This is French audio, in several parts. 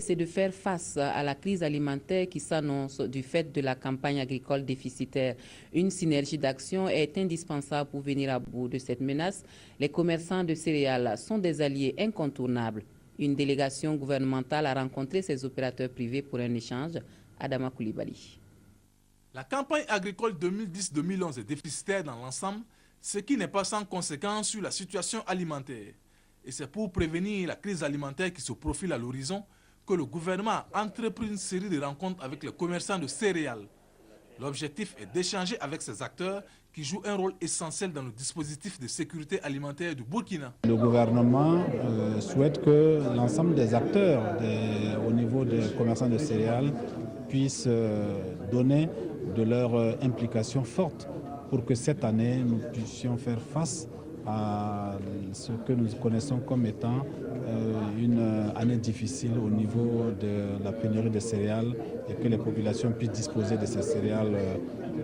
C'est de faire face à la crise alimentaire qui s'annonce du fait de la campagne agricole déficitaire. Une synergie d'action est indispensable pour venir à bout de cette menace. Les commerçants de céréales sont des alliés incontournables. Une délégation gouvernementale a rencontré ces opérateurs privés pour un échange. Adama Koulibaly. La campagne agricole 2010-2011 est déficitaire dans l'ensemble, ce qui n'est pas sans conséquence sur la situation alimentaire. Et c'est pour prévenir la crise alimentaire qui se profile à l'horizon que le gouvernement a entrepris une série de rencontres avec les commerçants de céréales. L'objectif est d'échanger avec ces acteurs qui jouent un rôle essentiel dans le dispositif de sécurité alimentaire du Burkina. Le gouvernement souhaite que l'ensemble des acteurs au niveau des commerçants de céréales puissent donner de leur implication forte pour que cette année nous puissions faire face à ce que nous connaissons comme étant une année difficile au niveau de la pénurie de céréales et que les populations puissent disposer de ces céréales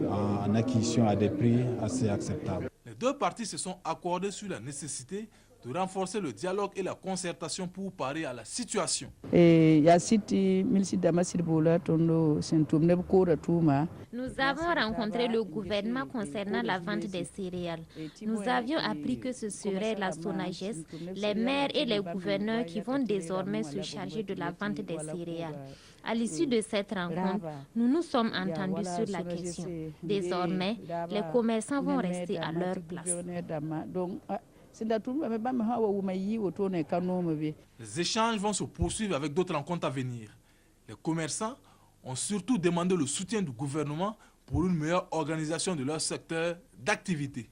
en acquisition à des prix assez acceptables. Les deux parties se sont accordées sur la nécessité de renforcer le dialogue et la concertation pour parer à la situation. Nous avons rencontré le gouvernement concernant la vente des céréales. Nous avions appris que ce serait la SONAGES, les maires et les gouverneurs qui vont désormais se charger de la vente des céréales. À l'issue de cette rencontre, nous nous sommes entendus sur la question. Désormais, les commerçants vont rester à leur place. Les échanges vont se poursuivre avec d'autres rencontres à venir. Les commerçants ont surtout demandé le soutien du gouvernement pour une meilleure organisation de leur secteur d'activité.